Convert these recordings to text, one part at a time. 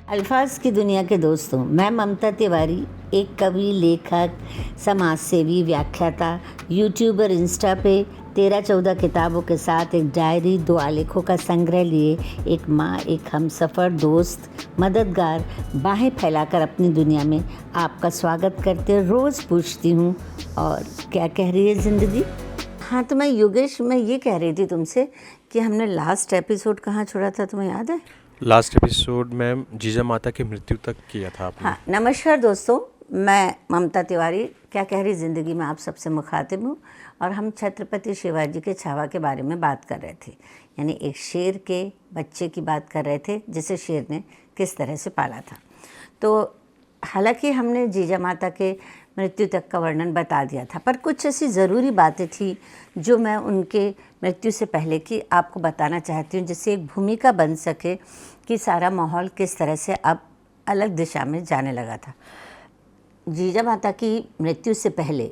अल्फाज की दुनिया के दोस्तों, मैं ममता तिवारी, एक कवि, लेखक, समाज सेवी, व्याख्याता, यूट्यूबर, इंस्टा पे 13-14 किताबों के साथ एक डायरी, 2 आलेखों का संग्रह लिए एक माँ, एक हमसफ़र, दोस्त, मददगार, बाहें फैलाकर अपनी दुनिया में आपका स्वागत करते रोज़ पूछती हूँ, और क्या कह रही है ज़िंदगी। हाँ, तो मैं योगेश, मैं ये कह रही थी तुमसे कि हमने लास्ट एपिसोड कहाँ छोड़ा था, तुम्हें याद है? लास्ट एपिसोड में जीजा माता की मृत्यु तक किया था आपने। हाँ, नमस्कार दोस्तों, मैं ममता तिवारी, क्या कह रही ज़िंदगी में आप सबसे मुखातिब हूँ। और हम छत्रपति शिवाजी के छावा के बारे में बात कर रहे थे, यानी एक शेर के बच्चे की बात कर रहे थे जिसे शेर ने किस तरह से पाला था। तो हालांकि हमने जीजा माता के मृत्यु तक का वर्णन बता दिया था, पर कुछ ऐसी ज़रूरी बातें थी जो मैं उनके मृत्यु से पहले की आपको बताना चाहती हूँ, जिससे एक भूमिका बन सके कि सारा माहौल किस तरह से अब अलग दिशा में जाने लगा था। जीजा माता की मृत्यु से पहले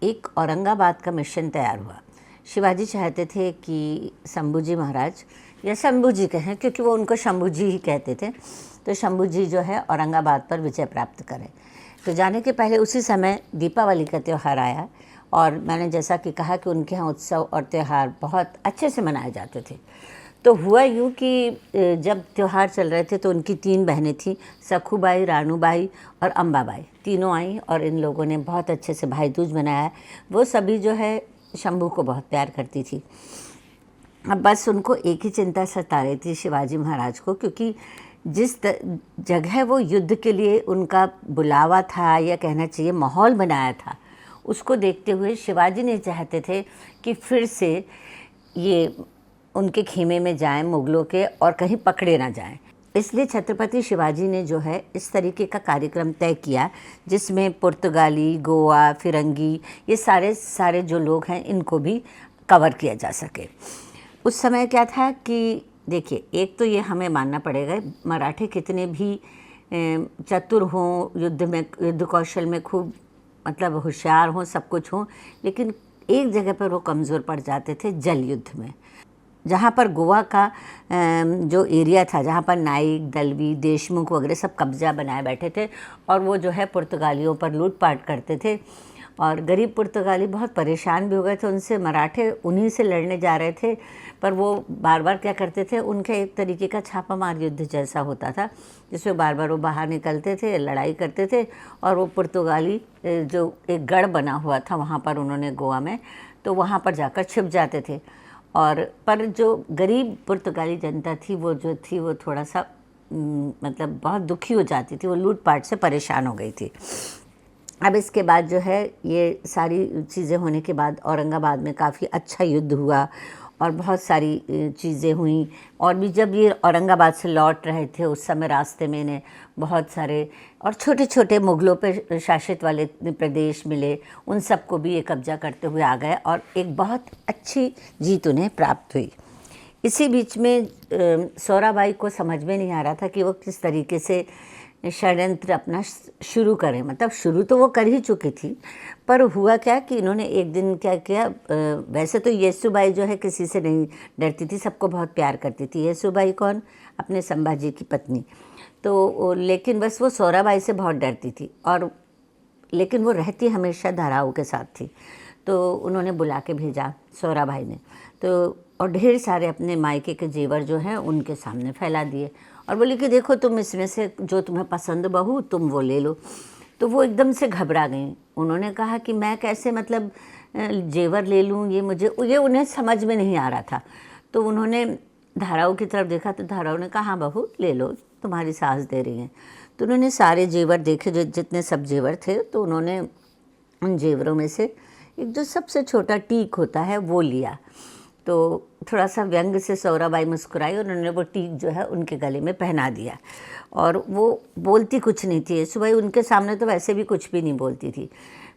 एक औरंगाबाद का मिशन तैयार हुआ। शिवाजी चाहते थे कि शंभूजी महाराज, या शंभूजी कहें क्योंकि वो उनको शंभूजी ही कहते थे, तो शंभूजी जो है औरंगाबाद पर विजय प्राप्त करें। तो जाने के पहले उसी समय दीपावली का त्यौहार आया, और मैंने जैसा कि कहा कि उनके यहाँ उत्सव और त्यौहार बहुत अच्छे से मनाए जाते थे। तो हुआ यूँ कि जब त्यौहार चल रहे थे तो उनकी 3 बहनें थीं, सखूबाई, रानूबाई और अम्बाबाई, तीनों आईं और इन लोगों ने बहुत अच्छे से भाई दूज मनाया। वो सभी जो है शंभू को बहुत प्यार करती थी। अब बस उनको एक ही चिंता सता रही थी शिवाजी महाराज को, क्योंकि जिस जगह वो युद्ध के लिए उनका बुलावा था, या कहना चाहिए माहौल बनाया था, उसको देखते हुए शिवाजी ने चाहते थे कि फिर से ये उनके खेमे में जाएं मुग़लों के, और कहीं पकड़े ना जाएं। इसलिए छत्रपति शिवाजी ने जो है इस तरीके का कार्यक्रम तय किया, जिसमें पुर्तगाली, गोवा, फिरंगी, ये सारे जो लोग हैं इनको भी कवर किया जा सके। उस समय क्या था कि देखिए, एक तो ये हमें मानना पड़ेगा, मराठे कितने भी चतुर हों, युद्ध कौशल में खूब मतलब होशियार हों, सब कुछ हों, लेकिन एक जगह पर वो कमज़ोर पड़ जाते थे, जल युद्ध में। जहाँ पर गोवा का जो एरिया था, जहाँ पर नाइक, दलवी, देशमुख वगैरह सब कब्ज़ा बनाए बैठे थे, और वो जो है पुर्तगालियों पर लूटपाट करते थे, और गरीब पुर्तगाली बहुत परेशान भी हो गए थे उनसे। मराठे उन्हीं से लड़ने जा रहे थे, पर वो बार बार क्या करते थे, उनके एक तरीके का छापामार युद्ध जैसा होता था, जिसमें बार बार वो बाहर निकलते थे, लड़ाई करते थे, और वो पुर्तगाली जो एक गढ़ बना हुआ था वहाँ पर उन्होंने गोवा में, तो वहाँ पर जाकर छिप जाते थे। और पर जो गरीब पुर्तगाली जनता थी, वो जो थी वो थोड़ा सा मतलब बहुत दुखी हो जाती थी, वो लूटपाट से परेशान हो गई थी। अब इसके बाद जो है ये सारी चीज़ें होने के बाद औरंगाबाद में काफ़ी अच्छा युद्ध हुआ, और बहुत सारी चीज़ें हुई। और भी जब ये औरंगाबाद से लौट रहे थे उस समय रास्ते में इन्हें बहुत सारे और छोटे छोटे मुग़लों पे शासित वाले प्रदेश मिले, उन सबको भी ये कब्जा करते हुए आ गए, और एक बहुत अच्छी जीत उन्हें प्राप्त हुई। इसी बीच में सौराबाई को समझ में नहीं आ रहा था कि वो किस तरीके से षड्यंत्र अपना शुरू करें। मतलब शुरू तो वो कर ही चुकी थी, पर हुआ क्या कि इन्होंने एक दिन क्या किया, वैसे तो येसुबाई जो है किसी से नहीं डरती थी, सबको बहुत प्यार करती थी। येसुबाई कौन? अपने संभाजी की पत्नी। तो लेकिन बस वो सौराबाई से बहुत डरती थी, और लेकिन वो रहती हमेशा धाराओं के साथ थी। तो उन्होंने बुला के भेजा सौराबाई ने, तो और ढेर सारे अपने मायके के जेवर जो हैं उनके सामने फैला दिए, और बोली कि देखो तुम इसमें से जो तुम्हें पसंद बहू तुम वो ले लो। तो वो एकदम से घबरा गई। उन्होंने कहा कि मैं कैसे मतलब जेवर ले लूँ, ये उन्हें समझ में नहीं आ रहा था। तो उन्होंने धाराओं की तरफ देखा, तो धाराओं ने कहा हाँ बहू ले लो, तुम्हारी सास दे रही हैं। तो उन्होंने सारे जेवर देखे, जो जितने सब जेवर थे, तो उन्होंने उन जेवरों में से एक जो सबसे छोटा टीक होता है वो लिया। तो थोड़ा सा व्यंग से सौराबाई मुस्कुराई, और उन्होंने वो टीक जो है उनके गले में पहना दिया, और वो बोलती कुछ नहीं थी। सुबह उनके सामने तो वैसे भी कुछ भी नहीं बोलती थी।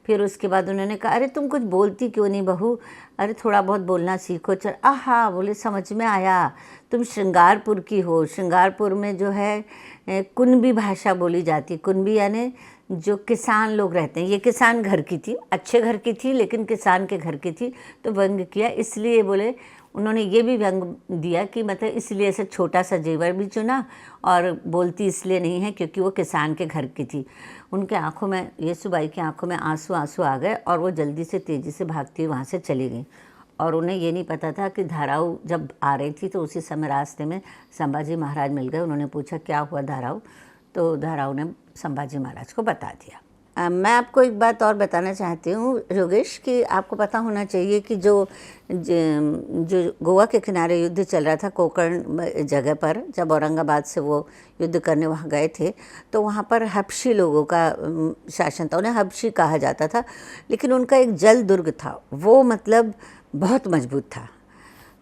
फिर उसके बाद उन्होंने कहा अरे तुम कुछ बोलती क्यों नहीं बहू, अरे थोड़ा बहुत बोलना सीखो। चल आहा, बोले समझ में आया, तुम श्रृंगारपुर की हो। श्रृंगारपुर में जो है कुनबी भाषा बोली जाती। कुनबी यानी जो किसान लोग रहते हैं। ये किसान घर की थी, अच्छे घर की थी, लेकिन किसान के घर की थी, तो व्यंग किया। इसलिए बोले उन्होंने ये भी व्यंग दिया कि मतलब इसलिए ऐसा छोटा सा जेवर भी चुना और बोलती इसलिए नहीं है क्योंकि वो किसान के घर की थी। उनके आंखों में, येसुबाई की आंखों में आंसू आ गए और वो जल्दी से तेज़ी से भागती हुई वहाँ से चली गई। और उन्हें ये नहीं पता था कि धाराऊ जब आ रही थी तो उसी समय रास्ते में संभाजी महाराज मिल गए। उन्होंने पूछा क्या हुआ धाराऊ, तो धाराऊ ने संभाजी महाराज को बता दिया। मैं आपको एक बात और बताना चाहती हूँ योगेश, कि आपको पता होना चाहिए कि जो गोवा के किनारे युद्ध चल रहा था कोकर्ण जगह पर, जब औरंगाबाद से वो युद्ध करने वहाँ गए थे तो वहाँ पर हबशी लोगों का शासन था। उन्हें हबशी कहा जाता था, लेकिन उनका एक जल दुर्ग था, वो मतलब बहुत मजबूत था।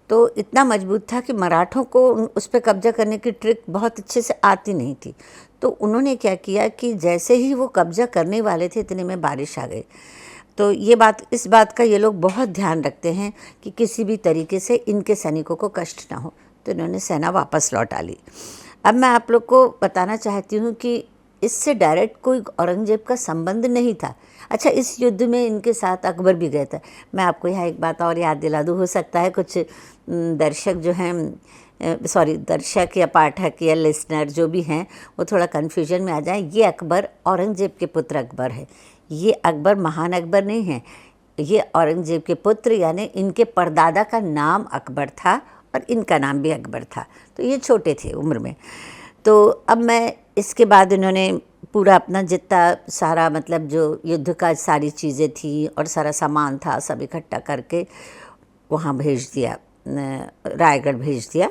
तो इतना मजबूत था कि मराठों को उस पर कब्जा करने की ट्रिक बहुत अच्छे से आती नहीं थी। तो उन्होंने क्या किया कि जैसे ही वो कब्जा करने वाले थे इतने में बारिश आ गई। तो इस बात का ये लोग बहुत ध्यान रखते हैं कि किसी भी तरीके से इनके सैनिकों को कष्ट ना हो, तो इन्होंने सेना वापस लौटा ली। अब मैं आप लोग को बताना चाहती हूँ कि इससे डायरेक्ट कोई औरंगजेब का संबंध नहीं था। अच्छा, इस युद्ध में इनके साथ अकबर भी गए थे। मैं आपको यहाँ एक बात और याद दिला दूँ, हो सकता है कुछ दर्शक जो हैं दर्शक या पाठक या लिसनर जो भी हैं वो थोड़ा कन्फ्यूजन में आ जाए। ये अकबर औरंगजेब के पुत्र अकबर है, ये अकबर महान अकबर नहीं है, ये औरंगजेब के पुत्र यानी इनके परदादा का नाम अकबर था और इनका नाम भी अकबर था। तो ये छोटे थे उम्र में। तो अब मैं इसके बाद इन्होंने पूरा अपना जितना सारा मतलब जो युद्ध का सारी चीज़ें थी और सारा सामान था सब इकट्ठा करके वहाँ भेज दिया, रायगढ़ भेज दिया।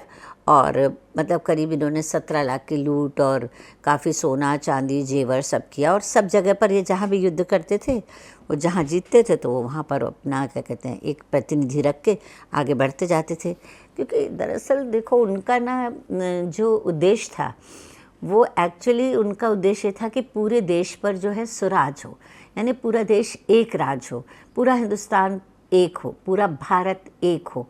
और मतलब करीब इन्होंने 17 लाख की लूट और काफ़ी सोना चांदी जेवर सब किया। और सब जगह पर ये जहाँ भी युद्ध करते थे वो जहाँ जीतते थे तो वो वहाँ पर अपना क्या कहते हैं एक प्रतिनिधि रख के आगे बढ़ते जाते थे। क्योंकि दरअसल देखो उनका ना जो उद्देश्य था वो एक्चुअली उनका उद्देश्य था कि पूरे देश पर जो है स्वराज हो, यानी पूरा देश एक राज हो, पूरा हिंदुस्तान एक हो, पूरा भारत एक हो।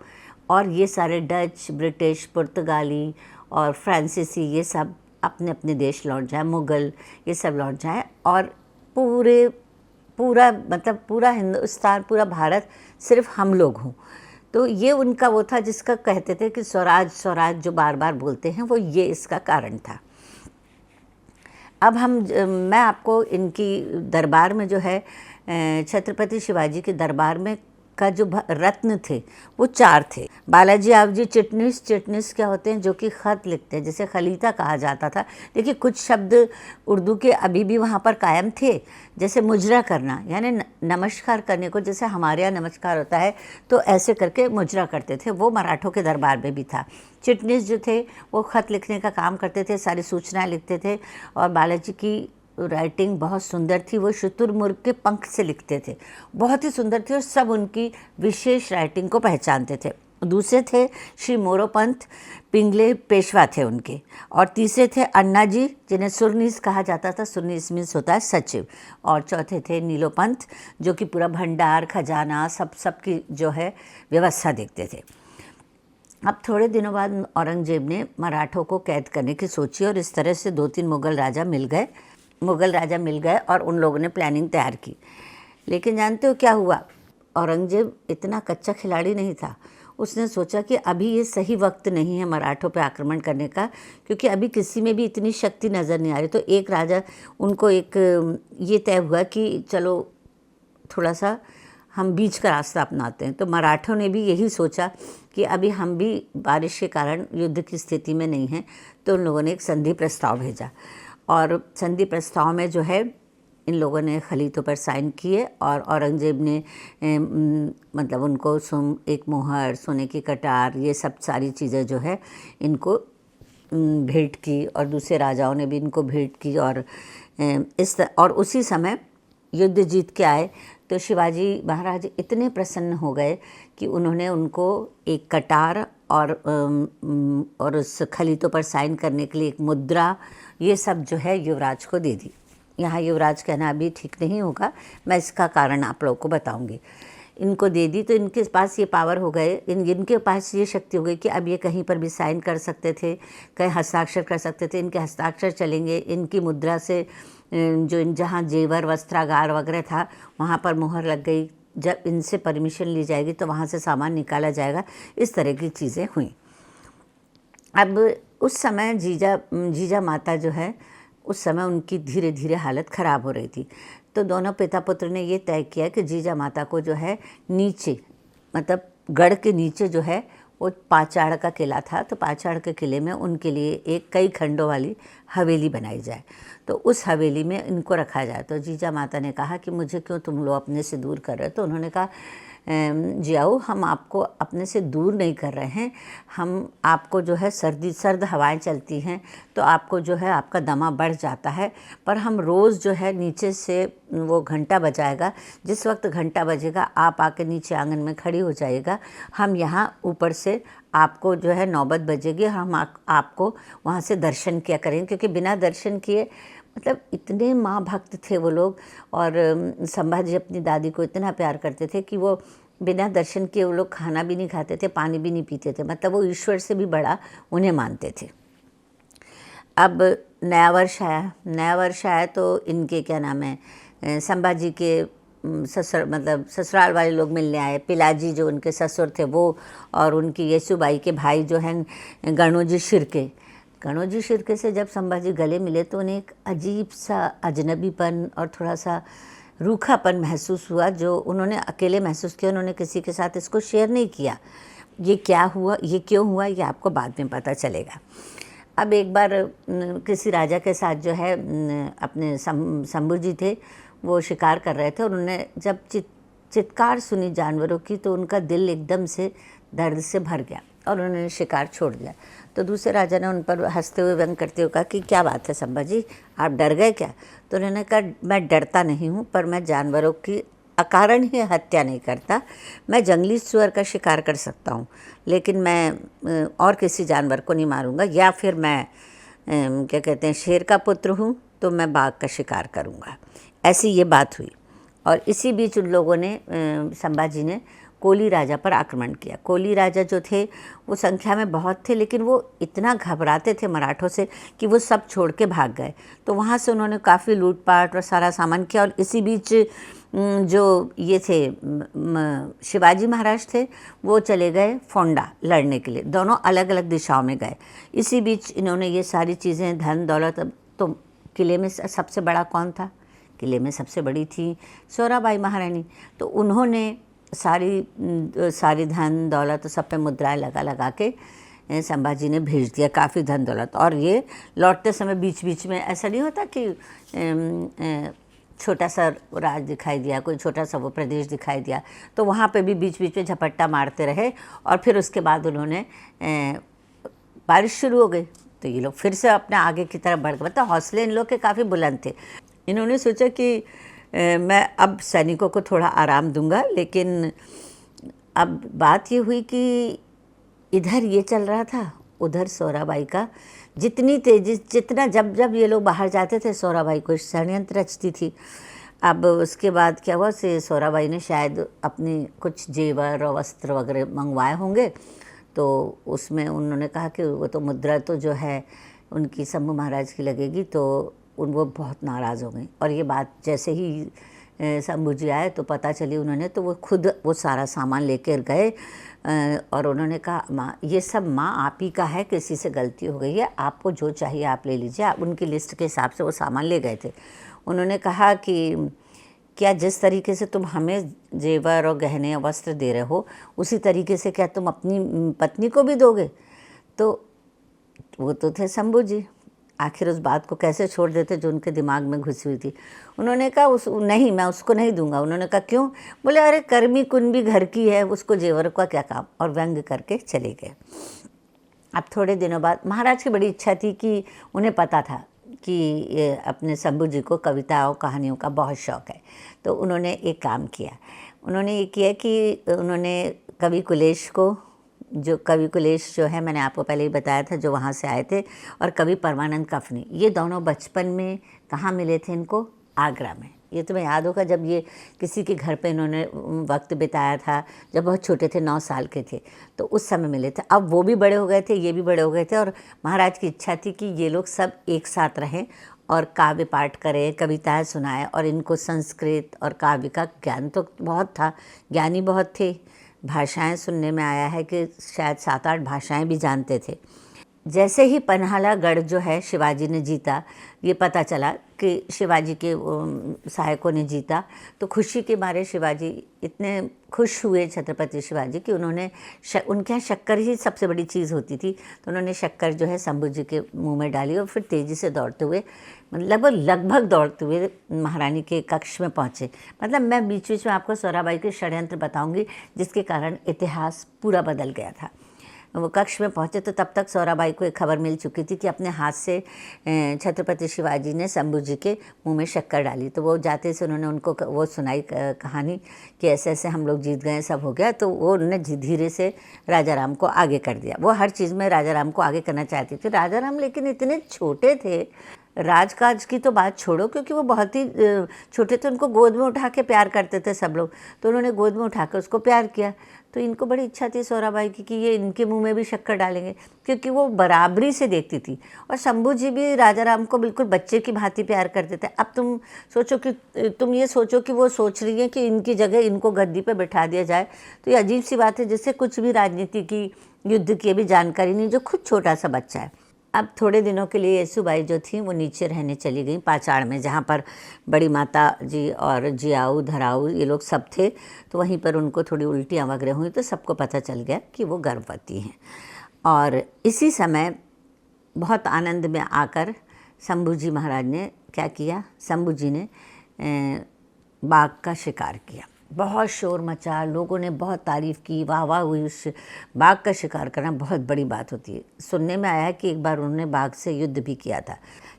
और ये सारे डच, ब्रिटिश, पुर्तगाली और फ्रांसीसी ये सब अपने अपने देश लौट जाए, मुग़ल ये सब लौट जाए और पूरा हिंदुस्तान, पूरा भारत सिर्फ हम लोग हों। तो ये उनका वो था जिसका कहते थे कि स्वराज स्वराज जो बार बार बोलते हैं, वो ये इसका कारण था। अब मैं आपको इनकी दरबार में जो है छत्रपति शिवाजी के दरबार में का जो रत्न थे वो 4 थे। बालाजी आवजी चिटनिस क्या होते हैं, जो कि ख़त लिखते हैं, जैसे खलीता कहा जाता था। देखिए कुछ शब्द उर्दू के अभी भी वहाँ पर कायम थे, जैसे मुजरा करना यानी नमस्कार करने को, जैसे हमारे यहाँ नमस्कार होता है तो ऐसे करके मुजरा करते थे, वो मराठों के दरबार में भी था। चिटनिस जो थे वो ख़त लिखने का काम करते थे, सारी सूचनाएँ लिखते थे। और बालाजी की राइटिंग बहुत सुंदर थी, वो शुतुरमुर्ग के पंख से लिखते थे, बहुत ही सुंदर थी और सब उनकी विशेष राइटिंग को पहचानते थे। दूसरे थे श्री मोरोपंत पिंगले पेशवा थे उनके। और तीसरे थे अन्ना जी जिन्हें सुरनीस कहा जाता था, सुरनीस मीन्स होता है सचिव। और चौथे थे नीलोपंत जो कि पूरा भंडार खजाना सब की जो है व्यवस्था देखते थे। अब थोड़े दिनों बाद औरंगजेब ने मराठों को कैद करने की सोची और इस तरह से 2-3 मुग़ल राजा मिल गए और उन लोगों ने प्लानिंग तैयार की। लेकिन जानते हो क्या हुआ, औरंगजेब इतना कच्चा खिलाड़ी नहीं था। उसने सोचा कि अभी ये सही वक्त नहीं है मराठों पे आक्रमण करने का, क्योंकि अभी किसी में भी इतनी शक्ति नज़र नहीं आ रही। तो एक राजा उनको ये तय हुआ कि चलो थोड़ा सा हम बीच का रास्ता अपनाते हैं। तो मराठों ने भी यही सोचा कि अभी हम भी बारिश के कारण युद्ध की स्थिति में नहीं हैं, तो उन लोगों ने एक संधि प्रस्ताव भेजा। और संधि प्रस्ताव में जो है इन लोगों ने खलीतों पर साइन किए और औरंगजेब ने मतलब उनको एक मोहर, सोने की कटार, ये सब सारी चीज़ें जो है इनको भेंट की और दूसरे राजाओं ने भी इनको भेंट की। और उसी समय युद्ध जीत के आए तो शिवाजी महाराज इतने प्रसन्न हो गए कि उन्होंने उनको एक कटार और उस खलीतों पर साइन करने के लिए एक मुद्रा, ये सब जो है युवराज को दे दी। यहाँ युवराज कहना अभी ठीक नहीं होगा, मैं इसका कारण आप लोगों को बताऊंगी। इनको दे दी तो इनके पास ये पावर हो गए, इनके पास ये शक्ति हो गई कि अब ये कहीं पर भी साइन कर सकते थे, कहीं हस्ताक्षर कर सकते थे। इनके हस्ताक्षर चलेंगे, इनकी मुद्रा से जो जहाँ जेवर वस्त्रागार वगैरह था वहाँ पर मोहर लग गई, जब इनसे परमिशन ली जाएगी तो वहाँ से सामान निकाला जाएगा, इस तरह की चीज़ें हुई। अब उस समय जीजा माता जो है, उस समय उनकी धीरे धीरे हालत ख़राब हो रही थी। तो दोनों पिता पुत्र ने ये तय किया कि जीजा माता को जो है नीचे, मतलब गढ़ के नीचे जो है वो पाचाड़ का किला था, तो पाचाड़ के किले में उनके लिए एक कई खंडों वाली हवेली बनाई जाए, तो उस हवेली में इनको रखा जाए। तो जीजा माता ने कहा कि मुझे क्यों तुम लोग अपने से दूर कर रहे हो? तो उन्होंने कहा जियाऊ, हम आपको अपने से दूर नहीं कर रहे हैं, हम आपको जो है सर्द हवाएं चलती हैं तो आपको जो है आपका दमा बढ़ जाता है, पर हम रोज़ जो है नीचे से वो घंटा बजाएगा, जिस वक्त घंटा बजेगा आप आके नीचे आंगन में खड़ी हो जाइएगा, हम यहाँ ऊपर से आपको जो है नौबत बजेगी और हम आपको वहाँ से दर्शन किया करेंगे, क्योंकि बिना दर्शन किए, मतलब इतने माँ भक्त थे वो लोग। और संभाजी अपनी दादी को इतना प्यार करते थे कि वो बिना दर्शन किए वो लोग खाना भी नहीं खाते थे, पानी भी नहीं पीते थे, मतलब वो ईश्वर से भी बड़ा उन्हें मानते थे। अब नया वर्ष आया तो इनके क्या नाम है, संभाजी के ससुराल वाले लोग मिलने आए। पिलाजी जो उनके ससुर थे वो, और उनकी येसुबाई के भाई जो हैं गणोजी शिर्के से जब संभाजी गले मिले तो उन्हें एक अजीब सा अजनबीपन और थोड़ा सा रूखापन महसूस हुआ, जो उन्होंने अकेले महसूस किया। उन्होंने किसी के साथ इसको शेयर नहीं किया। ये क्या हुआ, ये क्यों हुआ, ये आपको बाद में पता चलेगा। अब एक बार किसी राजा के साथ जो है अपने शंभू जी थे, वो शिकार कर रहे थे, और उन्होंने जब चित्कार सुनी जानवरों की तो उनका दिल एकदम से दर्द से भर गया और उन्होंने शिकार छोड़ दिया। तो दूसरे राजा ने उन पर हंसते हुए व्यंग करते हुए कहा कि क्या बात है संभाजी, आप डर गए क्या? तो उन्होंने कहा, मैं डरता नहीं हूँ, पर मैं जानवरों की अकारण ही हत्या नहीं करता। मैं जंगली सुअर का शिकार कर सकता हूँ, लेकिन मैं और किसी जानवर को नहीं मारूंगा, या फिर मैं क्या कहते हैं, शेर का पुत्र हूँ तो मैं बाघ का शिकार करूँगा। ऐसी ये बात हुई। और इसी बीच उन लोगों ने, संभाजी ने कोली राजा पर आक्रमण किया। कोली राजा जो थे वो संख्या में बहुत थे, लेकिन वो इतना घबराते थे मराठों से कि वो सब छोड़ के भाग गए। तो वहाँ से उन्होंने काफ़ी लूटपाट और सारा सामान किया। और इसी बीच जो ये थे शिवाजी महाराज थे, वो चले गए फोंडा लड़ने के लिए, दोनों अलग अलग दिशाओं में गए। इसी बीच इन्होंने ये सारी चीज़ें, धन दौलत, तो किले में सबसे बड़ा कौन था? किले में सबसे बड़ी थी सोराबाई महारानी। तो उन्होंने सारी धन दौलत सब पे मुद्राएं लगा के संभाजी ने भेज दिया, काफ़ी धन दौलत। और ये लौटते समय बीच बीच में ऐसा नहीं होता कि छोटा सा राज दिखाई दिया, कोई छोटा सा वो प्रदेश दिखाई दिया, तो वहाँ पे भी बीच बीच में झपट्टा मारते रहे। और फिर उसके बाद उन्होंने बारिश शुरू हो गई तो ये लोग फिर से अपने आगे की तरफ बढ़ गए। मतलब हौसले इन लोग के काफ़ी बुलंद थे। इन्होंने सोचा कि मैं अब सैनिकों को थोड़ा आराम दूंगा, लेकिन अब बात ये हुई कि इधर ये चल रहा था, उधर सोराबाई का जितनी तेजी, जितना जब ये लोग बाहर जाते थे सोराबाई को षड्यंत्र रचती थी। अब उसके बाद क्या हुआ, से सोराबाई ने शायद अपनी कुछ जेवर और वस्त्र वगैरह मंगवाए होंगे, तो उसमें उन्होंने कहा कि वो तो मुद्रा तो जो है उनकी शंभू महाराज की लगेगी, तो वो बहुत नाराज़ हो गई। और ये बात जैसे ही शंभू जी आए तो पता चली उन्होंने, तो वो खुद वो सारा सामान लेकर गए और उन्होंने कहा, माँ ये सब माँ आप ही का है, किसी से गलती हो गई है, आपको जो चाहिए आप ले लीजिए। आप उनकी लिस्ट के हिसाब से वो सामान ले गए थे। उन्होंने कहा कि क्या जिस तरीके से तुम हमें जेवर और गहने और वस्त्र दे रहे हो, उसी तरीके से क्या तुम अपनी पत्नी को भी दोगे? तो वो तो थे शंभू जी, आखिर उस बात को कैसे छोड़ देते जो उनके दिमाग में घुसी हुई थी। उन्होंने कहा नहीं, मैं उसको नहीं दूंगा। उन्होंने कहा क्यों? बोले अरे कर्मी कुंभी घर की है, उसको जेवर का क्या काम, और व्यंग करके चले गए। अब थोड़े दिनों बाद महाराज की बड़ी इच्छा थी कि उन्हें पता था कि अपने शंभू जी को कविताओं कहानियों का बहुत शौक़ है, तो उन्होंने एक काम किया। उन्होंने ये किया कि उन्होंने कवि कुलेश जो है, मैंने आपको पहले ही बताया था, जो वहाँ से आए थे, और कवि परमानंद कफनी, ये दोनों बचपन में कहाँ मिले थे इनको? आगरा में। ये तुम्हें याद होगा जब ये किसी के घर पे इन्होंने वक्त बिताया था, जब बहुत छोटे थे, 9 साल के थे, तो उस समय मिले थे। अब वो भी बड़े हो गए थे, ये भी बड़े हो गए थे, और महाराज की इच्छा थी कि ये लोग सब एक साथ रहें और काव्य पाठ करें, कविताएं सुनाएं, और इनको संस्कृत और काव्य का ज्ञान तो बहुत था, ज्ञानी बहुत थे। भाषाएं सुनने में आया है कि शायद 7-8 भाषाएं भी जानते थे। जैसे ही पन्हाला गढ़ जो है शिवाजी ने जीता, ये पता चला कि शिवाजी के सहायकों ने जीता, तो खुशी के मारे शिवाजी इतने खुश हुए, छत्रपति शिवाजी, कि उन्होंने उनके यहाँ शक्कर ही सबसे बड़ी चीज़ होती थी, तो उन्होंने शक्कर जो है शंभू जी के मुंह में डाली और फिर तेज़ी से दौड़ते हुए, लगभग दौड़ते हुए महारानी के कक्ष में पहुँचे। मतलब मैं बीच बीच में आपको सोराबाई के षड्यंत्र बताऊँगी, जिसके कारण इतिहास पूरा बदल गया था। वो कक्ष में पहुँचे तो तब तक सोराबाई को एक खबर मिल चुकी थी कि अपने हाथ से छत्रपति शिवाजी ने शंभू जी के मुंह में शक्कर डाली। तो वो जाते से उन्होंने उनको वो सुनाई कहानी कि ऐसे ऐसे हम लोग जीत गए, सब हो गया। तो वो उन्होंने धीरे से राजा राम को आगे कर दिया। वो हर चीज़ में राजा राम को आगे करना चाहती थी। राजा राम लेकिन इतने छोटे थे, राजकाज की तो बात छोड़ो, क्योंकि वो बहुत ही छोटे थे। उनको गोद में उठा के प्यार करते थे सब लोग, तो उन्होंने गोद में उठा के उसको प्यार किया। तो इनको बड़ी इच्छा थी सोराबाई की कि ये इनके मुंह में भी शक्कर डालेंगे, क्योंकि वो बराबरी से देखती थी। और शंभू जी भी राजा राम को बिल्कुल बच्चे की भांति प्यार करते थे। अब तुम ये सोचो कि वो सोच रही है कि इनकी जगह इनको गद्दी पे बैठा दिया जाए, तो ये अजीब सी बात है, जैसे कुछ भी राजनीति की, युद्ध की भी जानकारी नहीं, जो खुद छोटा सा बच्चा है। अब थोड़े दिनों के लिए येसुबाई जो थी वो नीचे रहने चली गई पाचाड़ में, जहाँ पर बड़ी माता जी और जियाऊ धराऊ ये लोग सब थे। तो वहीं पर उनको थोड़ी उल्टियाँ वगैरह हुई, तो सबको पता चल गया कि वो गर्भवती हैं। और इसी समय बहुत आनंद में आकर शंभू जी महाराज ने क्या किया, शंभू जी ने बाघ का शिकार किया। बहुत शोर मचा, लोगों ने बहुत तारीफ़ की, वाह वाह हुई। उस बाघ का शिकार करना बहुत बड़ी बात होती है। सुनने में आया कि एक बार उन्होंने बाघ से युद्ध भी किया था।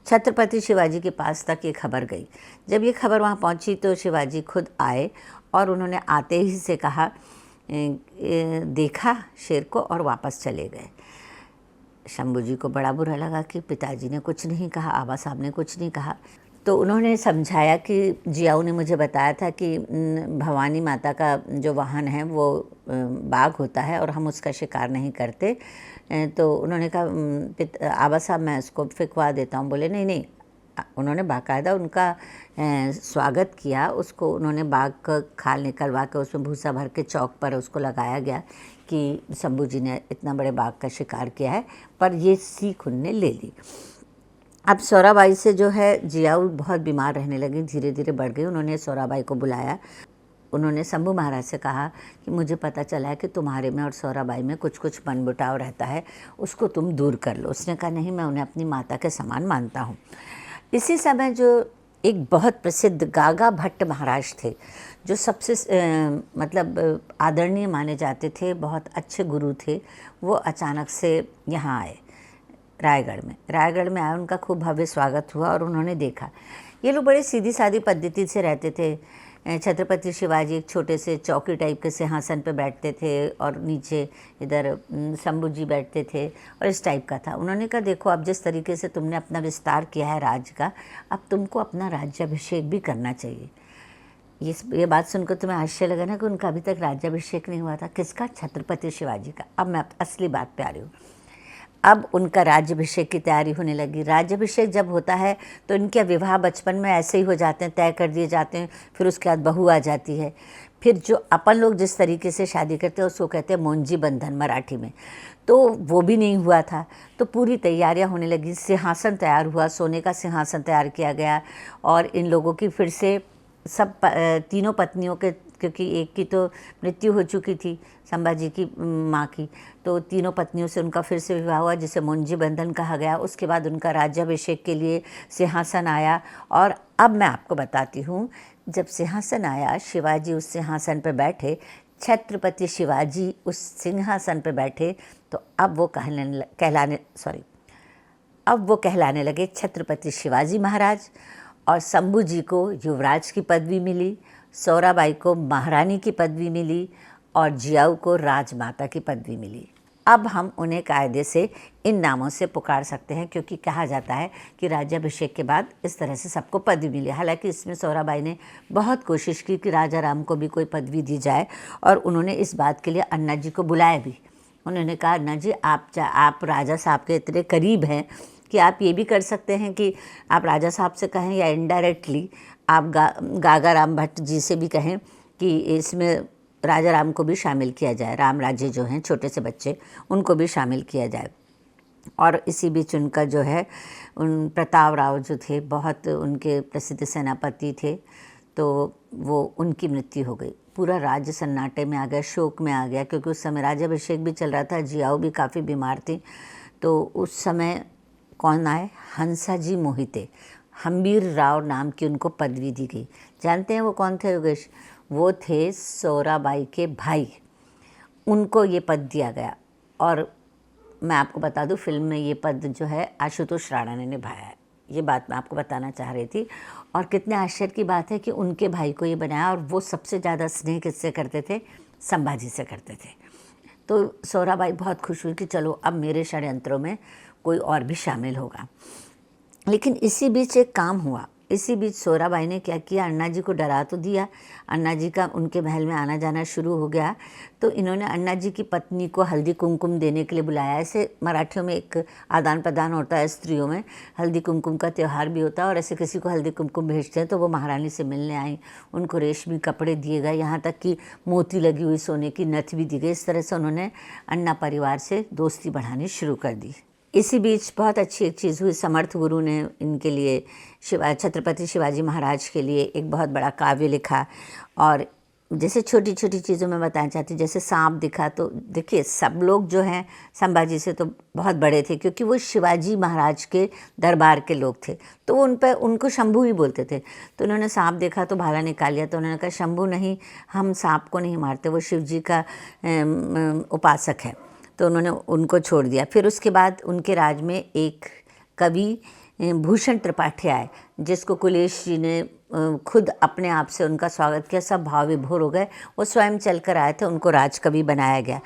छत्रपति शिवाजी के पास तक ये खबर गई। जब ये खबर वहाँ पहुँची तो शिवाजी खुद आए और उन्होंने आते ही से कहा, देखा शेर को, और वापस चले गए। शंभू जी को बड़ा बुरा लगा कि पिताजी ने कुछ नहीं कहा, आबा साहब ने कुछ नहीं कहा। तो उन्होंने समझाया कि जियाऊ ने मुझे बताया था कि भवानी माता का जो वाहन है वो बाघ होता है और हम उसका शिकार नहीं करते। तो उन्होंने कहा, आबा साहब मैं उसको फिकवा देता हूँ। बोले नहीं नहीं। उन्होंने बाकायदा उनका स्वागत किया। उसको उन्होंने बाघ का खाल निकलवा के उसमें भूसा भर के चौक पर उसको लगाया गया कि शंभू जी ने इतना बड़े बाघ का शिकार किया है। पर ये सीख उनने ले ली। अब सोराबाई से जो है जियाऊ बहुत बीमार रहने लगी, धीरे धीरे बढ़ गई। उन्होंने सोराबाई को बुलाया। उन्होंने शंभू महाराज से कहा कि मुझे पता चला है कि तुम्हारे में और सोराबाई में कुछ कुछ मनमुटाव रहता है, उसको तुम दूर कर लो। उसने कहा नहीं, मैं उन्हें अपनी माता के समान मानता हूँ। इसी समय जो एक बहुत प्रसिद्ध गागा भट्ट महाराज थे, जो सबसे मतलब आदरणीय माने जाते थे, बहुत अच्छे गुरु थे, वो अचानक से यहाँ आए रायगढ़ में आए। उनका खूब भव्य स्वागत हुआ और उन्होंने देखा ये लोग बड़े सीधी सादी पद्धति से रहते थे। छत्रपति शिवाजी एक छोटे से चौकी टाइप के सिंहासन पे बैठते थे और नीचे इधर शंभू जी बैठते थे और इस टाइप का था। उन्होंने कहा देखो, अब जिस तरीके से तुमने अपना विस्तार किया है राज्य का, अब तुमको अपना राज्याभिषेक भी करना चाहिए। ये बात सुनकर तुम्हें आश्चर्य लगा ना कि उनका अभी तक राज्याभिषेक नहीं हुआ था। किसका? छत्रपति शिवाजी का। अब मैं असली बात पे आ रही हूँ। अब उनका राज्याभिषेक की तैयारी होने लगी। राज्याभिषेक जब होता है तो इनके विवाह बचपन में ऐसे ही हो जाते हैं, तय कर दिए जाते हैं। फिर उसके बाद बहू आ जाती है। फिर जो अपन लोग जिस तरीके से शादी करते हैं उसको कहते हैं मौंजी बंधन मराठी में। तो वो भी नहीं हुआ था। तो पूरी तैयारियां होने लगी। सिंहासन तैयार हुआ, सोने का सिंहासन तैयार किया गया। और इन लोगों की फिर से सब तीनों पत्नियों के, क्योंकि एक की तो मृत्यु हो चुकी थी संभाजी की माँ की, तो तीनों पत्नियों से उनका फिर से विवाह हुआ, जिसे मौंजी बंधन कहा गया। उसके बाद उनका राज्याभिषेक के लिए सिंहासन आया। और अब मैं आपको बताती हूँ, जब सिंहासन आया, शिवाजी उस सिंहासन पर बैठे, छत्रपति शिवाजी उस सिंहासन पर बैठे, तो अब वो कहलाने लगे छत्रपति शिवाजी महाराज। और शंभू जी को युवराज की पदवी मिली, सोराबाई को महारानी की पदवी मिली और जियाऊ को राजमाता की पदवी मिली। अब हम उन्हें कायदे से इन नामों से पुकार सकते हैं, क्योंकि कहा जाता है कि राज्याभिषेक के बाद इस तरह से सबको पदवी मिली। हालांकि इसमें सोहराबाई ने बहुत कोशिश की कि राजा राम को भी कोई पदवी दी जाए, और उन्होंने इस बात के लिए अन्ना जी को बुलाया भी। उन्होंने कहा, अन्ना जी आप राजा साहब के इतने करीब हैं कि आप ये भी कर सकते हैं कि आप राजा साहब से कहें, या इनडायरेक्टली आप गागा राम भट्ट जी से भी कहें कि इसमें राजा राम को भी शामिल किया जाए, राम राज्य जो हैं छोटे से बच्चे, उनको भी शामिल किया जाए। और इसी बीच उनका जो है, उन प्रताप राव जो थे, बहुत उनके प्रसिद्ध सेनापति थे, तो वो उनकी मृत्यु हो गई। पूरा राज्य सन्नाटे में आ गया, शोक में आ गया, क्योंकि उस समय राज्याभिषेक भी चल रहा था, जियाऊ भी काफ़ी बीमार थी। तो उस समय कौन आए? हंसा जी मोहिते, हम्बीर राव नाम की उनको पदवी दी गई। जानते हैं वो कौन थे योगेश? वो थे सोहराबाई के भाई, उनको ये पद दिया गया। और मैं आपको बता दूं, फिल्म में ये पद जो है आशुतोष राणा ने निभाया है। ये बात मैं आपको बताना चाह रही थी। और कितने आश्चर्य की बात है कि उनके भाई को ये बनाया, और वो सबसे ज़्यादा स्नेह किससे करते थे? संभाजी से करते थे। तो सोहराबाई बहुत खुश हुई कि चलो अब मेरे षड्यंत्रों में कोई और भी शामिल होगा। लेकिन इसी बीच एक काम हुआ। इसी बीच सोहराबाई ने क्या किया, अन्ना जी को डरा तो दिया, अन्ना जी का उनके महल में आना जाना शुरू हो गया। तो इन्होंने अन्ना जी की पत्नी को हल्दी कुमकुम देने के लिए बुलाया। ऐसे मराठियों में एक आदान प्रदान होता है, स्त्रियों में हल्दी कुमकुम का त्यौहार भी होता है, और ऐसे किसी को हल्दी कुमकुम भेजते हैं। तो वो महारानी से मिलने आई, उनको रेशमी कपड़े दिए गए, यहाँ तक कि मोती लगी हुई सोने की नथ भी दी गई। इस तरह से उन्होंने अन्ना परिवार से दोस्ती बढ़ानी शुरू कर दी। इसी बीच बहुत अच्छी एक चीज़ हुई, समर्थ गुरु ने इनके लिए छत्रपति शिवाजी महाराज के लिए एक बहुत बड़ा काव्य लिखा। और जैसे छोटी छोटी चीज़ों में बताना चाहती, जैसे सांप दिखा, तो देखिए सब लोग जो हैं संभाजी से तो बहुत बड़े थे, क्योंकि वो शिवाजी महाराज के दरबार के लोग थे, तो वो उनको शंभू ही बोलते थे। तो उन्होंने सांप देखा तो भाला निकाल लिया। तो उन्होंने कहा, शंभू नहीं, हम सांप को नहीं मारते, वो शिव जी का उपासक है। तो उन्होंने उनको छोड़ दिया। फिर उसके बाद उनके राज में एक कवि भूषण त्रिपाठी आए, जिसको कुलेश जी ने खुद अपने आप से उनका स्वागत किया। सब भाव विभोर हो गए, वो स्वयं चल कर आए थे, उनको राजकवि बनाया गया।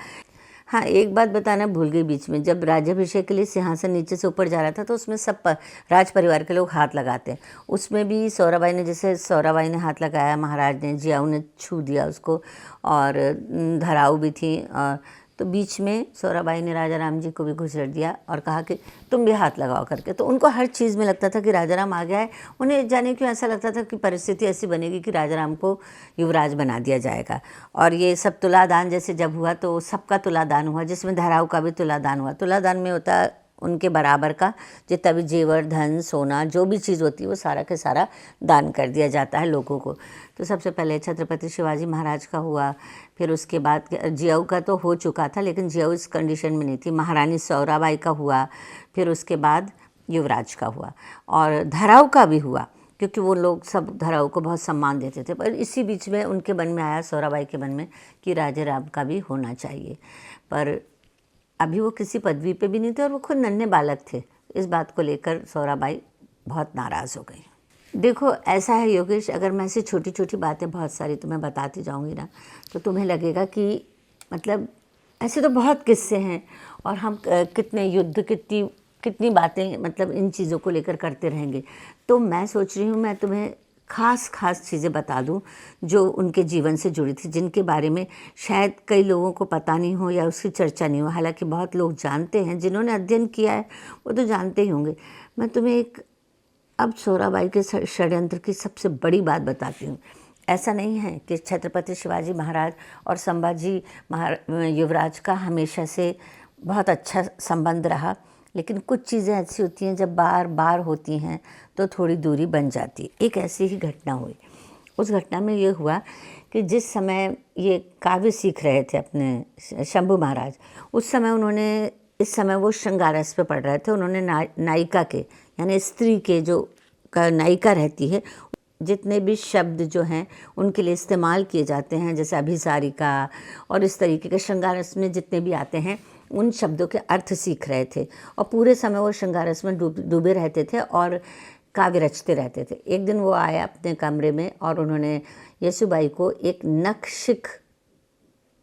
हाँ, एक बात बताना भूल गई बीच में, जब राज्याभिषेक के लिए सिंहासन नीचे से ऊपर जा रहा था, तो उसमें सब राज परिवार के लोग हाथ लगाते हैं। उसमें भी सोहराबाई ने, जैसे सोहराबाई ने हाथ लगाया, महाराज ने, जियाऊ ने छू दिया उसको, और धराऊ भी थी। तो बीच में सोहराबाई ने राजा राम जी को भी घुसेड़ दिया और कहा कि तुम भी हाथ लगाओ करके। तो उनको हर चीज़ में लगता था कि राजा राम आ गया है। उन्हें जाने क्यों ऐसा लगता था कि परिस्थिति ऐसी बनेगी कि राजा राम को युवराज बना दिया जाएगा। और ये सब तुलादान जैसे जब हुआ, तो सबका तुलादान हुआ, जिसमें धराऊ का भी तुलादान हुआ। तुलादान में होता है उनके बराबर का जितना भी जेवर, धन, सोना, जो भी चीज़ होती है, वो सारा के सारा दान कर दिया जाता है लोगों को। तो सबसे पहले छत्रपति शिवाजी महाराज का हुआ, फिर उसके बाद जियाऊ का तो हो चुका था, लेकिन जियाऊ इस कंडीशन में नहीं थी। महारानी सोहराबाई का हुआ, फिर उसके बाद युवराज का हुआ, और धराऊ का भी हुआ, क्योंकि वो लोग सब धराऊ को बहुत सम्मान देते थे। पर इसी बीच में उनके मन में आया, सोहराबाई के मन में, कि राजा राम का भी होना चाहिए। पर अभी वो किसी पदवी पे भी नहीं थे, और वो खुद नन्हे बालक थे। इस बात को लेकर सोहराबाई बहुत नाराज़ हो गई। देखो, ऐसा है योगेश, अगर मैं ऐसी छोटी छोटी बातें बहुत सारी तुम्हें बताती जाऊंगी ना, तो तुम्हें लगेगा कि मतलब ऐसे तो बहुत किस्से हैं, और हम कितने युद्ध, कितनी बातें मतलब इन चीज़ों को लेकर करते रहेंगे। तो मैं सोच रही हूँ मैं तुम्हें खास चीज़ें बता दूं जो उनके जीवन से जुड़ी थी, जिनके बारे में शायद कई लोगों को पता नहीं हो या उसकी चर्चा नहीं हो। हालांकि बहुत लोग जानते हैं, जिन्होंने अध्ययन किया है वो तो जानते ही होंगे। मैं तुम्हें एक अब सोहराबाई के षड्यंत्र की सबसे बड़ी बात बताती हूँ। ऐसा नहीं है कि छत्रपति शिवाजी महाराज और संभाजी युवराज का हमेशा से बहुत अच्छा संबंध रहा, लेकिन कुछ चीज़ें ऐसी होती हैं जब बार बार होती हैं तो थोड़ी दूरी बन जाती। एक ऐसी ही घटना हुई। उस घटना में ये हुआ कि जिस समय ये काव्य सीख रहे थे अपने शंभू महाराज, उस समय उन्होंने, इस समय वो श्रृंगार रस पे पढ़ रहे थे। उन्होंने नायिका के, यानी स्त्री के जो नायिका रहती है, जितने भी शब्द जो हैं उनके लिए इस्तेमाल किए जाते हैं, जैसे अभिसारिका और इस तरीके के श्रृंगार रस में जितने भी आते हैं, उन शब्दों के अर्थ सीख रहे थे। और पूरे समय वो श्रृंगार रस में डूबे रहते थे और काव्य रचते रहते थे। एक दिन वो आए अपने कमरे में और उन्होंने येसुबाई को एक नखशिख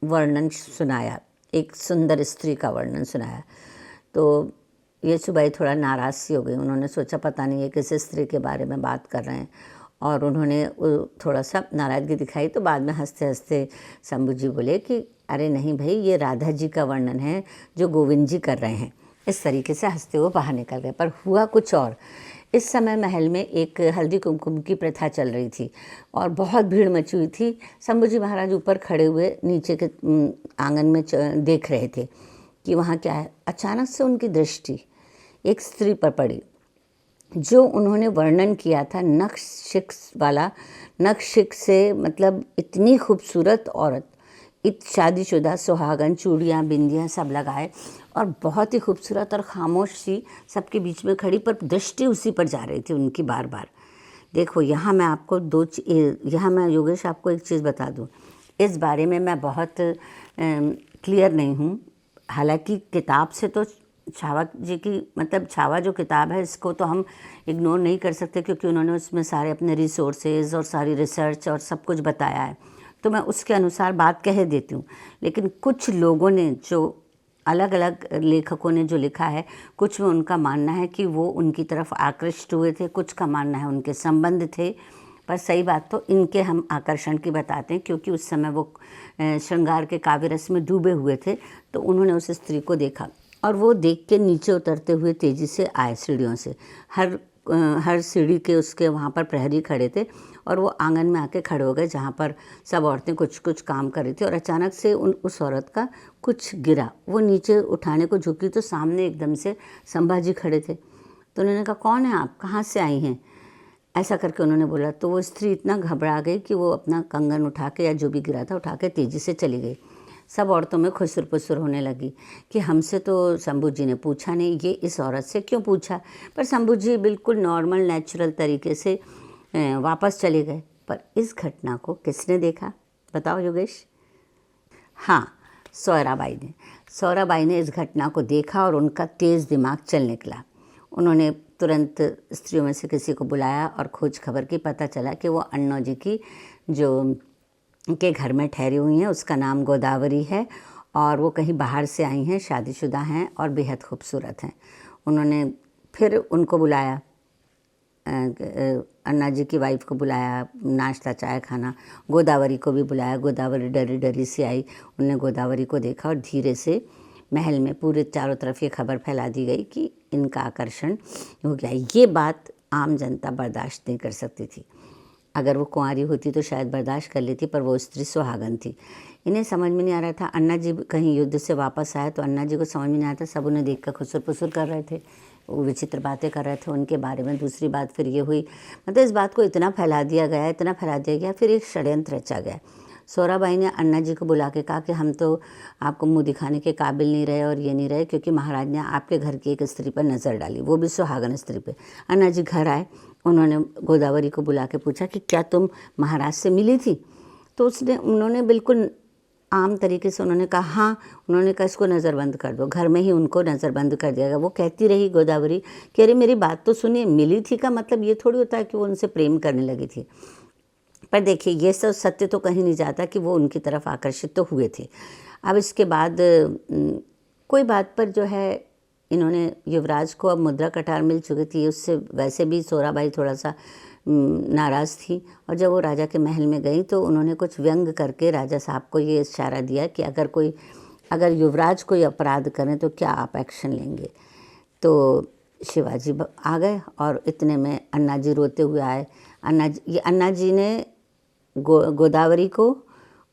वर्णन सुनाया। एक सुंदर स्त्री का वर्णन सुनाया। तो येसुबाई थोड़ा नाराज़ सी हो गई। उन्होंने सोचा पता नहीं ये किस स्त्री के बारे में बात कर रहे हैं, और उन्होंने थोड़ा सा नाराज़गी दिखाई। तो बाद में हंसते हंसते शंभू जी बोले कि अरे नहीं भाई, ये राधा जी का वर्णन है जो गोविंद जी कर रहे हैं। इस तरीके से हंसते हुए बाहर निकल गए। पर हुआ कुछ और। इस समय महल में एक हल्दी कुमकुम की प्रथा चल रही थी और बहुत भीड़ मची हुई थी। शंभू जी महाराज ऊपर खड़े हुए नीचे के आंगन में देख रहे थे कि वहाँ क्या है। अचानक से उनकी दृष्टि एक स्त्री पर पड़ी जो उन्होंने वर्णन किया था, नक्शिक वाला। नक्शिक से मतलब इतनी खूबसूरत औरत, शादीशुदा, सुहागन, चूड़ियाँ बिंदियाँ सब लगाए और बहुत ही खूबसूरत और खामोश सी सबके बीच में खड़ी, पर दृष्टि उसी पर जा रही थी उनकी बार बार। देखो यहाँ मैं आपको यहाँ मैं योगेश आपको एक चीज़ बता दूँ। इस बारे में मैं बहुत क्लियर नहीं हूँ। हालांकि किताब से तो छावा जी की मतलब छावा जो किताब है इसको तो हम इग्नोर नहीं कर सकते, क्योंकि उन्होंने उसमें सारे अपने रिसोर्सेज और सारी रिसर्च और सब कुछ बताया है। तो मैं उसके अनुसार बात कह देती हूँ। लेकिन कुछ लोगों ने, जो अलग अलग लेखकों ने जो लिखा है, कुछ में उनका मानना है कि वो उनकी तरफ आकृष्ट हुए थे, कुछ का मानना है उनके संबंध थे। पर सही बात तो इनके हम आकर्षण की बताते हैं, क्योंकि उस समय वो श्रृंगार के काव्य रस में डूबे हुए थे। तो उन्होंने उस स्त्री को देखा और वो देख के नीचे उतरते हुए तेज़ी से आए सीढ़ियों से। हर सीढ़ी के उसके वहाँ पर प्रहरी खड़े थे और वो आंगन में आके खड़े हो गए जहाँ पर सब औरतें कुछ कुछ काम कर रही थी। और अचानक से उस औरत का कुछ गिरा। वो नीचे उठाने को झुकी तो सामने एकदम से संभाजी खड़े थे। तो उन्होंने कहा कौन है आप, कहाँ से आई हैं, ऐसा करके उन्होंने बोला। तो वो स्त्री इतना घबरा गई कि वो अपना कंगन उठा के या जो भी गिरा था उठा के तेज़ी से चली गई। सब औरतों में खुसर पुसर होने लगी कि हमसे तो शंभू जी ने पूछा नहीं, ये इस औरत से क्यों पूछा। पर शंभू जी बिल्कुल नॉर्मल नेचुरल तरीके से वापस चले गए। पर इस घटना को किसने देखा बताओ योगेश? हाँ, सौराबाई ने इस घटना को देखा और उनका तेज़ दिमाग चल निकला। उन्होंने तुरंत स्त्रियों में से किसी को बुलाया और खोज खबर की। पता चला कि वो अन्ना जी की जो के घर में ठहरी हुई हैं, उसका नाम गोदावरी है और वो कहीं बाहर से आई हैं, शादीशुदा हैं और बेहद खूबसूरत हैं। उन्होंने फिर उनको बुलाया, अन्ना जी की वाइफ को बुलाया, नाश्ता चाय खाना। गोदावरी को भी बुलाया। गोदावरी डरी डरी सी आई। उन्होंने गोदावरी को देखा और धीरे से महल में पूरे चारों तरफ ये खबर फैला दी गई कि इनका आकर्षण हो गया। ये बात आम जनता बर्दाश्त नहीं कर सकती थी। अगर वो कुंवारी होती तो शायद बर्दाश्त कर लेती, पर वो स्त्री सुहागन थी। इन्हें समझ में नहीं आ रहा था। अन्ना जी कहीं युद्ध से वापस आए तो अन्ना जी को समझ में नहीं आता। सब उन्हें देख कर खुसर पुसर कर रहे थे, वो विचित्र बातें कर रहे थे उनके बारे में। दूसरी बात फिर ये हुई, मतलब इस बात को इतना फैला दिया गया, फिर एक षड्यंत्र रचा गया। सौराबाई ने अन्ना जी को बुला के कहा कि हम तो आपको मुँह दिखाने के काबिल नहीं रहे और ये नहीं रहे, क्योंकि महाराज ने आपके घर की एक स्त्री पर नज़र डाली, वो भी सुहागन स्त्री पे। अन्ना जी घर आए। उन्होंने गोदावरी को बुला के पूछा कि क्या तुम महाराज से मिली थी? तो उन्होंने बिल्कुल आम तरीके से उन्होंने कहा हाँ। उन्होंने कहा इसको नज़रबंद कर दो। घर में ही उनको नज़रबंद कर दिया गया। वो कहती रही गोदावरी कि अरे मेरी बात तो सुनिए, मिली थी का मतलब ये थोड़ी होता है कि वो उनसे प्रेम करने लगी थी। पर देखिए ये सब सत्य तो कहीं नहीं जाता कि वो उनकी तरफ आकर्षित तो हुए थे। अब इसके बाद कोई बात पर जो है इन्होंने युवराज को, अब मुद्रा कटार मिल चुकी थी, उससे वैसे भी सौराबाई थोड़ा सा नाराज़ थी। और जब वो राजा के महल में गई तो उन्होंने कुछ व्यंग करके राजा साहब को ये इशारा दिया कि अगर युवराज कोई अपराध करें तो क्या आप एक्शन लेंगे। तो शिवाजी आ गए और इतने में अन्ना जी रोते हुए आए। अन्ना जी ने गोदावरी को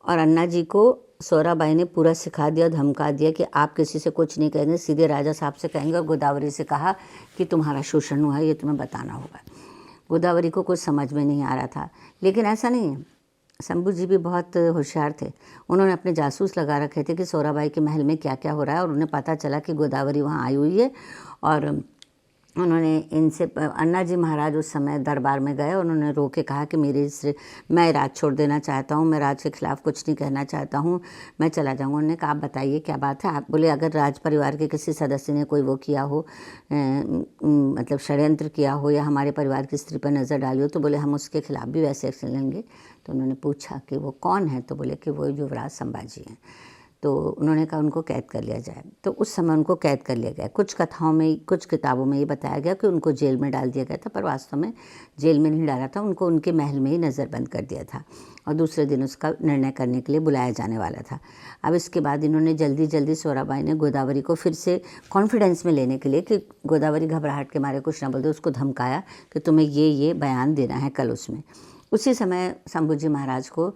और अन्ना जी को सौराबाई ने पूरा सिखा दिया, धमका दिया कि आप किसी से कुछ नहीं कहेंगे, सीधे राजा साहब से कहेंगे। और गोदावरी से कहा कि तुम्हारा शोषण हुआ है, ये तुम्हें बताना होगा। गोदावरी को कुछ समझ में नहीं आ रहा था, लेकिन ऐसा नहीं है। शंभू जी भी बहुत होशियार थे। उन्होंने अपने जासूस लगा रखे थे कि सौराबाई के महल में क्या क्या हो रहा है, और उन्हें पता चला कि गोदावरी वहाँ आई हुई है। और उन्होंने इनसे, अन्ना जी महाराज उस समय दरबार में गए और उन्होंने रो के कहा कि मैं राज छोड़ देना चाहता हूँ, मैं राज के खिलाफ़ कुछ नहीं कहना चाहता हूँ, मैं चला जाऊँगा। उन्होंने कहा आप बताइए क्या बात है। आप बोले अगर राज परिवार के किसी सदस्य ने कोई वो किया हो, मतलब षड्यंत्र किया हो या हमारे परिवार की स्त्री पर नज़र डाली हो, तो बोले हम उसके खिलाफ़ भी वैसे एक्शन लेंगे। तो उन्होंने पूछा कि वो कौन है, तो बोले कि वो युवराज संभाजी हैं। तो उन्होंने कहा उनको कैद कर लिया जाए। तो उस समय उनको कैद कर लिया गया। कुछ कथाओं में, कुछ किताबों में ये बताया गया कि उनको जेल में डाल दिया गया था, पर वास्तव में जेल में नहीं डाला था, उनको उनके महल में ही नज़रबंद कर दिया था और दूसरे दिन उसका निर्णय करने के लिए बुलाया जाने वाला था। अब इसके बाद इन्होंने जल्दी सोहराबाई ने गोदावरी को फिर से कॉन्फिडेंस में लेने के लिए कि गोदावरी घबराहट के मारे कुछ ना बोलते, उसको धमकाया कि तुम्हें ये बयान देना है कल उसमें। उसी समय शंभूजी महाराज को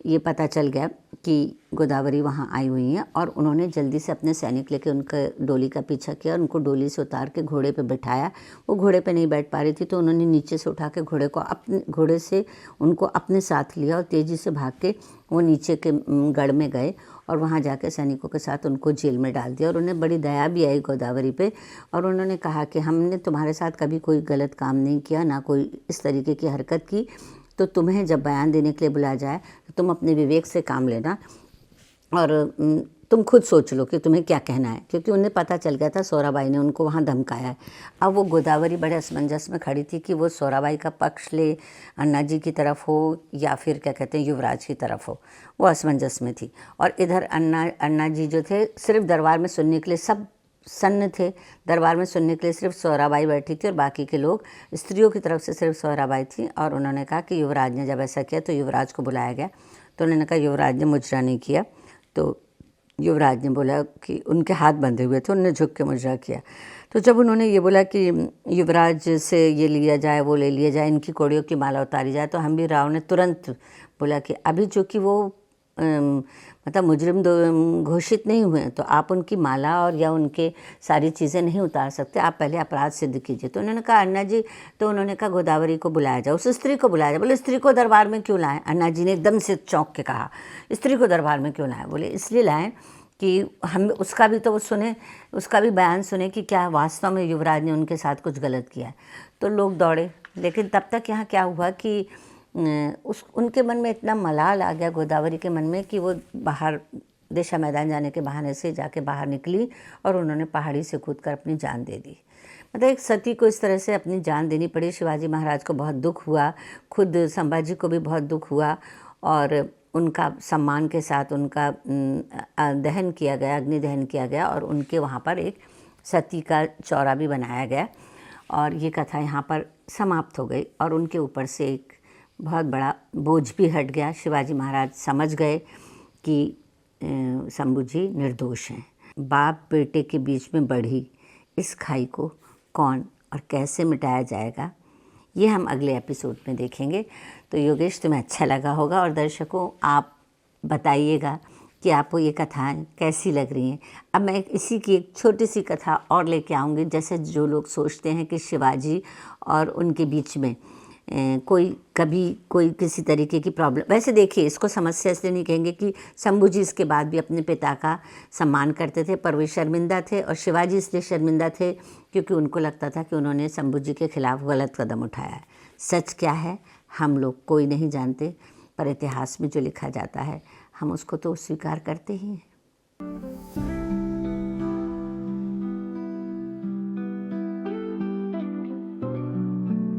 ये पता चल गया कि गोदावरी वहाँ आई हुई हैं और उन्होंने जल्दी से अपने सैनिक लेके उनका डोली का पीछा किया और उनको डोली से उतार के घोड़े पे बिठाया। वो घोड़े पे नहीं बैठ पा रही थी, तो उन्होंने नीचे से उठा के घोड़े से उनको अपने साथ लिया और तेज़ी से भाग के वो नीचे के गढ़ में गए और वहाँ जाके सैनिकों के साथ उनको जेल में डाल दिया। और उन्हें बड़ी दया भी आई गोदावरी पे और उन्होंने कहा कि हमने तुम्हारे साथ कभी कोई गलत काम नहीं किया, ना कोई इस तरीके की हरकत की, तो तुम्हें जब बयान देने के लिए बुलाया जाए तो तुम अपने विवेक से काम लेना और तुम खुद सोच लो कि तुम्हें क्या कहना है, क्योंकि उन्हें पता चल गया था सोहराबाई ने उनको वहाँ धमकाया है। अब वो गोदावरी बड़े असमंजस में खड़ी थी कि वो सोहराबाई का पक्ष ले, अन्ना जी की तरफ हो या फिर क्या कहते हैं युवराज की तरफ हो, वो असमंजस में थी। और इधर अन्ना जी जो थे सिर्फ दरबार में सुनने के लिए सब सन्न थे, दरबार में सुनने के लिए सिर्फ सोहराबाई बैठी थी और बाकी के लोग स्त्रियों की तरफ से सिर्फ सोहराबाई थी। और उन्होंने कहा कि युवराज ने जब ऐसा किया तो युवराज को बुलाया गया, तो उन्होंने कहा युवराज ने मुजरा नहीं किया। तो युवराज ने बोला कि उनके हाथ बंधे हुए थे, उन्होंने झुक के मुजरा किया। तो जब उन्होंने ये बोला कि युवराज से ये लिया जाए, वो ले लिया जाए, इनकी कोड़ियों की माला उतारी जाए, तो हम्बीर राव ने तुरंत बोला कि अभी चूँकि वो मतलब मुजरिम घोषित नहीं हुए हैं तो आप उनकी माला और या उनके सारी चीज़ें नहीं उतार सकते, आप पहले अपराध सिद्ध कीजिए। तो उन्होंने कहा अन्ना जी, तो उन्होंने कहा गोदावरी को बुलाया जाए, उस स्त्री को बुलाया जाए। बोले स्त्री को दरबार में क्यों लाएं? अन्ना जी ने एकदम से चौंक के कहा स्त्री को दरबार में क्यों लाएं? बोले इसलिए लाएं कि हम उसका भी तो वो सुने, उसका भी बयान सुने कि क्या वास्तव में युवराज ने उनके साथ कुछ गलत किया है। तो लोग दौड़े, लेकिन तब तक यहाँ क्या हुआ कि उनके मन में इतना मलाल आ गया गोदावरी के मन में कि वो बाहर दिशा मैदान जाने के बहाने से जाके बाहर निकली और उन्होंने पहाड़ी से कूदकर अपनी जान दे दी। मतलब एक सती को इस तरह से अपनी जान देनी पड़ी। शिवाजी महाराज को बहुत दुख हुआ, खुद संभाजी को भी बहुत दुख हुआ और उनका सम्मान के साथ उनका दहन किया गया, अग्नि दहन किया गया और उनके वहाँ पर एक सती का चौरा भी बनाया गया। और ये कथा यहाँ पर समाप्त हो गई और उनके ऊपर से एक बहुत बड़ा बोझ भी हट गया। शिवाजी महाराज समझ गए कि शंभूजी निर्दोष हैं। बाप बेटे के बीच में बढ़ी इस खाई को कौन और कैसे मिटाया जाएगा, ये हम अगले एपिसोड में देखेंगे। तो योगेश, तुम्हें अच्छा लगा होगा और दर्शकों आप बताइएगा कि आपको ये कथाएं कैसी लग रही हैं। अब मैं इसी की एक छोटी सी कथा और लेके आऊँगी। जैसे जो लोग सोचते हैं कि शिवाजी और उनके बीच में कोई किसी तरीके की प्रॉब्लम, वैसे देखिए इसको समस्या इसलिए नहीं कहेंगे कि शंभूजी इसके बाद भी अपने पिता का सम्मान करते थे, पर वे शर्मिंदा थे और शिवाजी इसलिए शर्मिंदा थे क्योंकि उनको लगता था कि उन्होंने शंभूजी के खिलाफ गलत कदम उठाया है। सच क्या है हम लोग कोई नहीं जानते, पर इतिहास में जो लिखा जाता है हम उसको तो स्वीकार करते ही हैं।